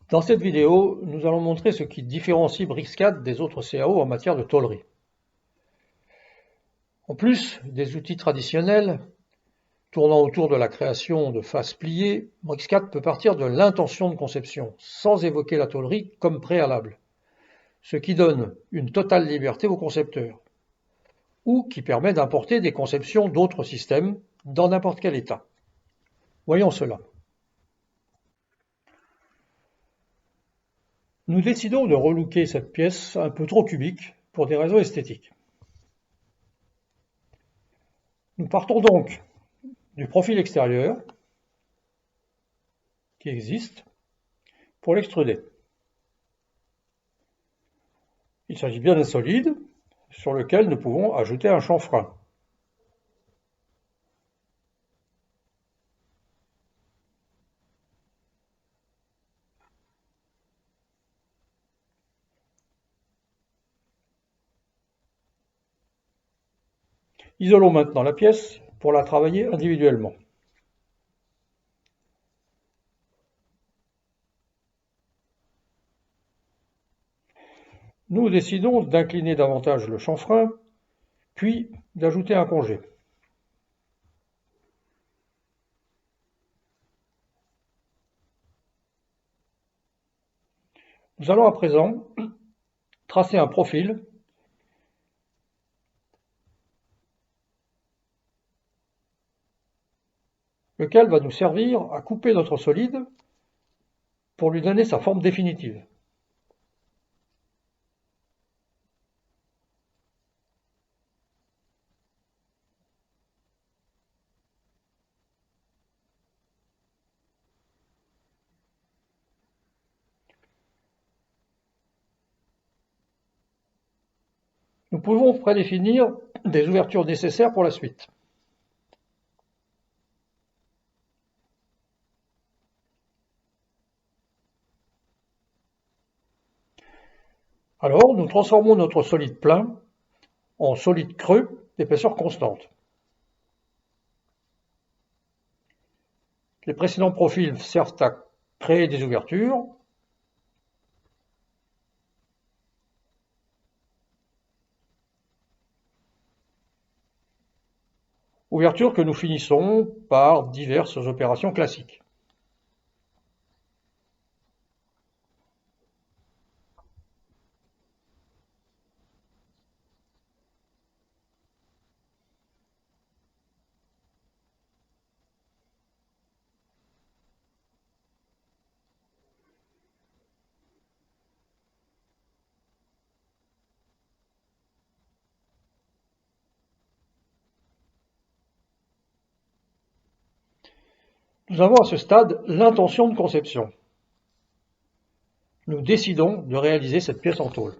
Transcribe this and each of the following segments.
Dans cette vidéo, nous allons montrer ce qui différencie Bricscad des autres CAO en matière de tôlerie. En plus des outils traditionnels tournant autour de la création de faces pliées, Bricscad peut partir de l'intention de conception, sans évoquer la tôlerie comme préalable, ce qui donne une totale liberté aux concepteurs, ou qui permet d'importer des conceptions d'autres systèmes dans n'importe quel état. Voyons cela. Nous décidons de relooker cette pièce un peu trop cubique pour des raisons esthétiques. Nous partons donc du profil extérieur qui existe pour l'extruder. Il s'agit bien d'un solide sur lequel nous pouvons ajouter un chanfrein. Isolons maintenant la pièce pour la travailler individuellement. Nous décidons d'incliner davantage le chanfrein, puis d'ajouter un congé. Nous allons à présent tracer un profil lequel va nous servir à couper notre solide pour lui donner sa forme définitive. Nous pouvons prédéfinir des ouvertures nécessaires pour la suite. Alors, nous transformons notre solide plein en solide creux d'épaisseur constante. Les précédents profils servent à créer des ouvertures. Ouvertures que nous finissons par diverses opérations classiques. Nous avons à ce stade l'intention de conception. Nous décidons de réaliser cette pièce en tôle.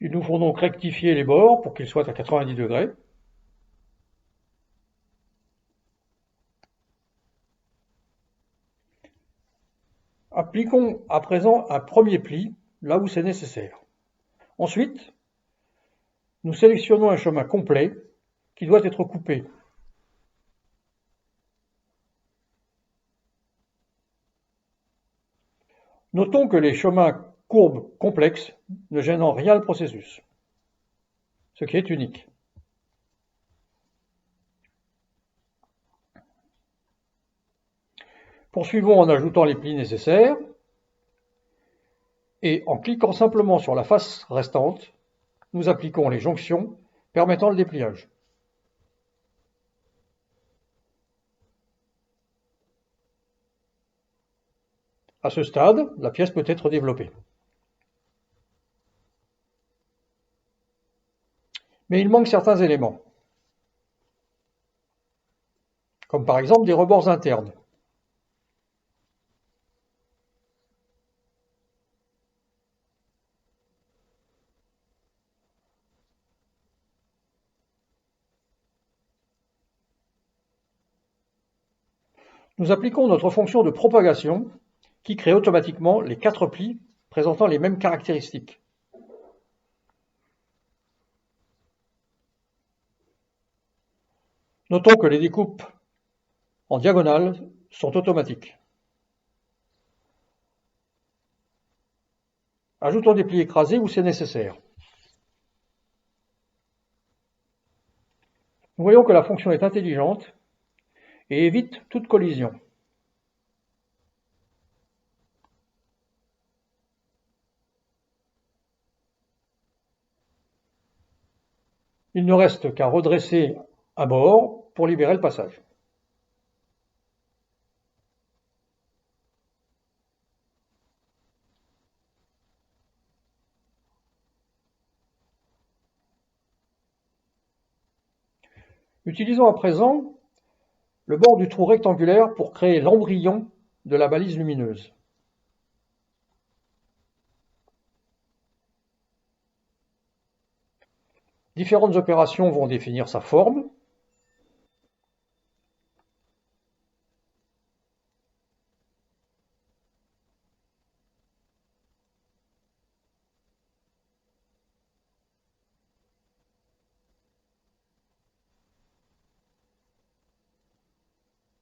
Il nous faut donc rectifier les bords pour qu'ils soient à 90 degrés. Appliquons à présent un premier pli là où c'est nécessaire. Ensuite, nous sélectionnons un chemin complet qui doit être coupé. Notons que les chemins courbes complexes ne gênent en rien le processus, ce qui est unique. Poursuivons en ajoutant les plis nécessaires et en cliquant simplement sur la face restante, nous appliquons les jonctions permettant le dépliage. À ce stade, la pièce peut être développée. Mais il manque certains éléments, comme par exemple des rebords internes. Nous appliquons notre fonction de propagation qui crée automatiquement les 4 plis présentant les mêmes caractéristiques. Notons que les découpes en diagonale sont automatiques. Ajoutons des plis écrasés où c'est nécessaire. Nous voyons que la fonction est intelligente et évite toute collision. Il ne reste qu'à redresser un bord pour libérer le passage. Utilisons à présent le bord du trou rectangulaire pour créer l'embryon de la balise lumineuse. Différentes opérations vont définir sa forme.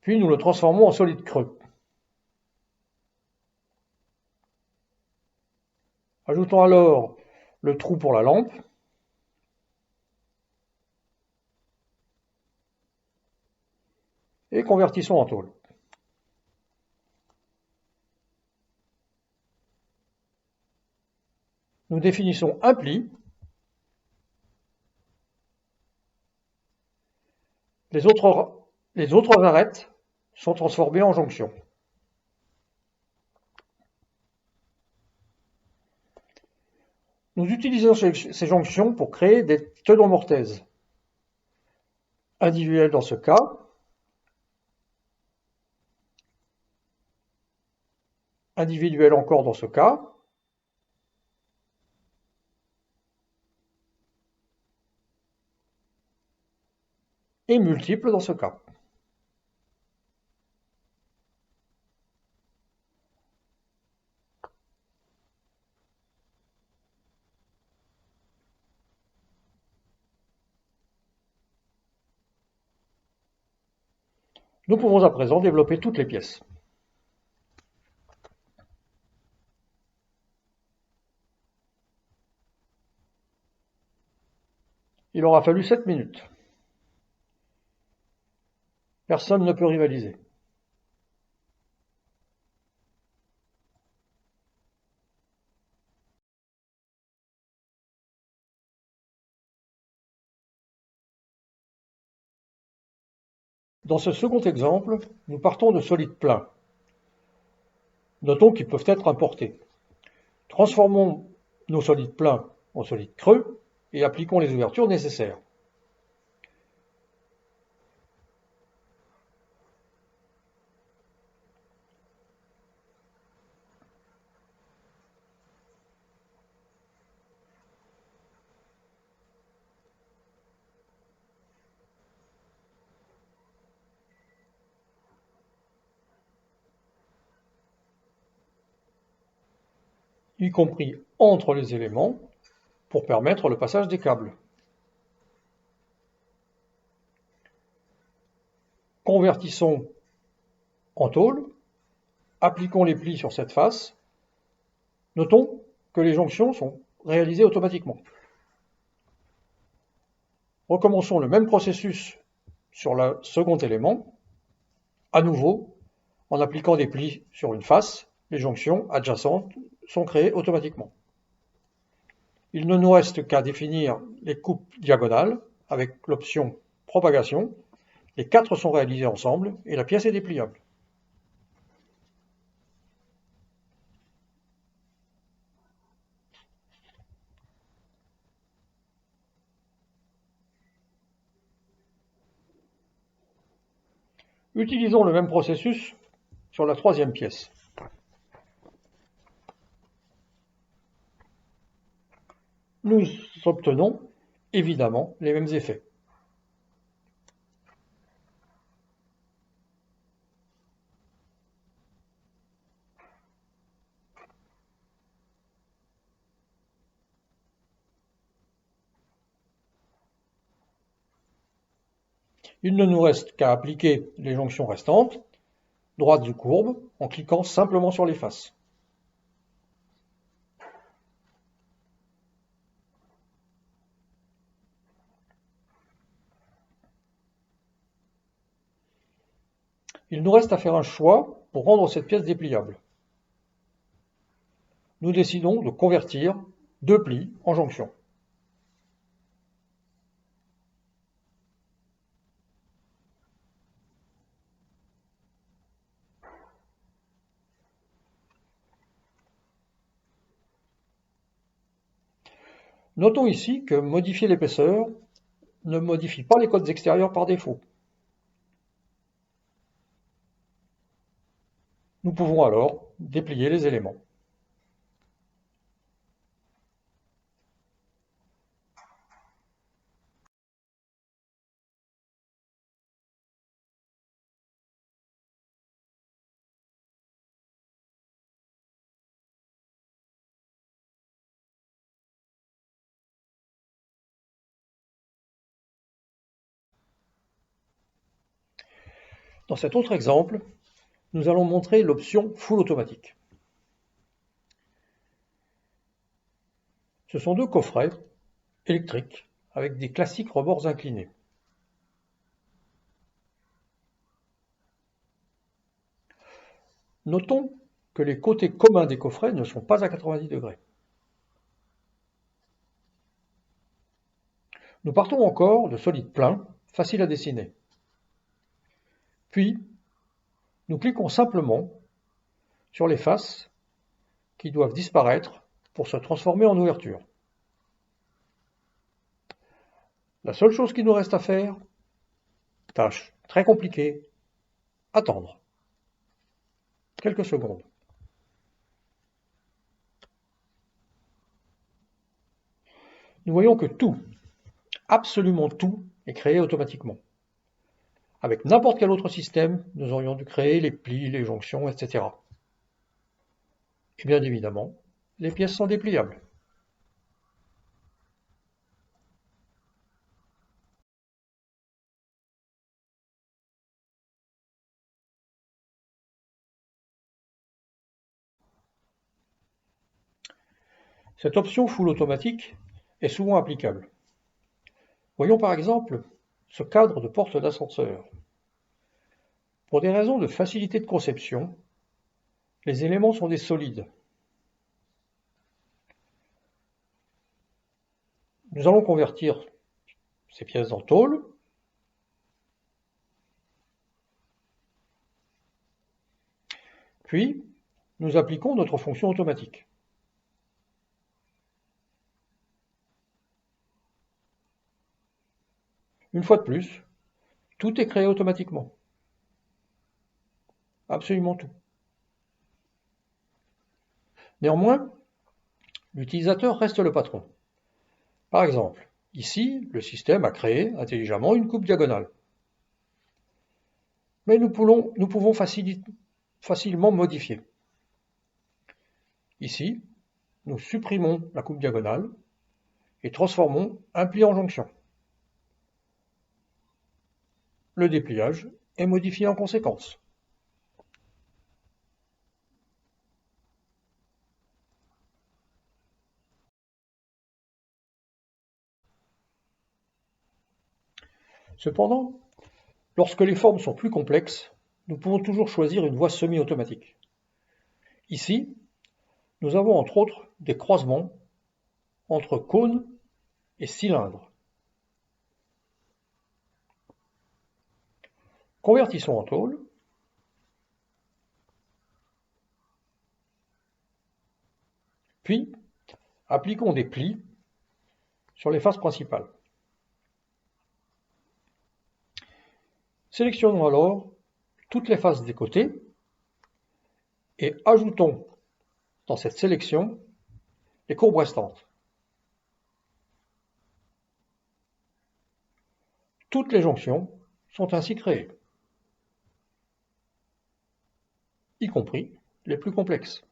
Puis nous le transformons en solide creux. Ajoutons alors le trou pour la lampe. Et convertissons en tôle. Nous définissons un pli. Les autres arêtes sont transformées en jonctions. Nous utilisons ces jonctions pour créer des tenons mortaises. Individuelles dans ce cas, individuelles encore dans ce cas, et multiples dans ce cas. Nous pouvons à présent développer toutes les pièces. Il aura fallu 7 minutes. Personne ne peut rivaliser. Dans ce second exemple, nous partons de solides pleins. Notons qu'ils peuvent être importés. Transformons nos solides pleins en solides creux et appliquons les ouvertures nécessaires. Y compris entre les éléments, pour permettre le passage des câbles. Convertissons en tôle, appliquons les plis sur cette face. Notons que les jonctions sont réalisées automatiquement. Recommençons le même processus sur le second élément, à nouveau en appliquant des plis sur une face. Les jonctions adjacentes sont créées automatiquement. Il ne nous reste qu'à définir les coupes diagonales avec l'option propagation. Les 4 sont réalisés ensemble et la pièce est dépliable. Utilisons le même processus sur la troisième pièce. Nous obtenons évidemment les mêmes effets. Il ne nous reste qu'à appliquer les jonctions restantes, droites ou courbes, en cliquant simplement sur les faces. Il nous reste à faire un choix pour rendre cette pièce dépliable. Nous décidons de convertir deux plis en jonctions. Notons ici que modifier l'épaisseur ne modifie pas les codes extérieurs par défaut. Nous pouvons alors déplier les éléments. Dans cet autre exemple, nous allons montrer l'option Full automatique. Ce sont deux coffrets électriques avec des classiques rebords inclinés. Notons que les côtés communs des coffrets ne sont pas à 90 degrés. Nous partons encore de solides pleins, faciles à dessiner. Puis, nous cliquons simplement sur les faces qui doivent disparaître pour se transformer en ouverture. La seule chose qui nous reste à faire, tâche très compliquée, attendre quelques secondes. Nous voyons que tout, absolument tout, est créé automatiquement. Avec n'importe quel autre système, nous aurions dû créer les plis, les jonctions, etc. Et bien évidemment, les pièces sont dépliables. Cette option full automatique est souvent applicable. Voyons par exemple ce cadre de porte d'ascenseur. Pour des raisons de facilité de conception, les éléments sont des solides. Nous allons convertir ces pièces en tôle. Puis, nous appliquons notre fonction automatique. Une fois de plus, tout est créé automatiquement. Absolument tout. Néanmoins, l'utilisateur reste le patron. Par exemple, ici, le système a créé intelligemment une coupe diagonale. Mais nous pouvons facilement modifier. Ici, nous supprimons la coupe diagonale et transformons un pli en jonction. Le dépliage est modifié en conséquence. Cependant, lorsque les formes sont plus complexes, nous pouvons toujours choisir une voie semi-automatique. Ici, nous avons entre autres des croisements entre cônes et cylindres. Convertissons en tôle. Puis, appliquons des plis sur les faces principales. Sélectionnons alors toutes les faces des côtés et ajoutons dans cette sélection les courbes restantes. Toutes les jonctions sont ainsi créées, y compris les plus complexes.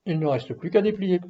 Il ne reste plus qu'à déplier.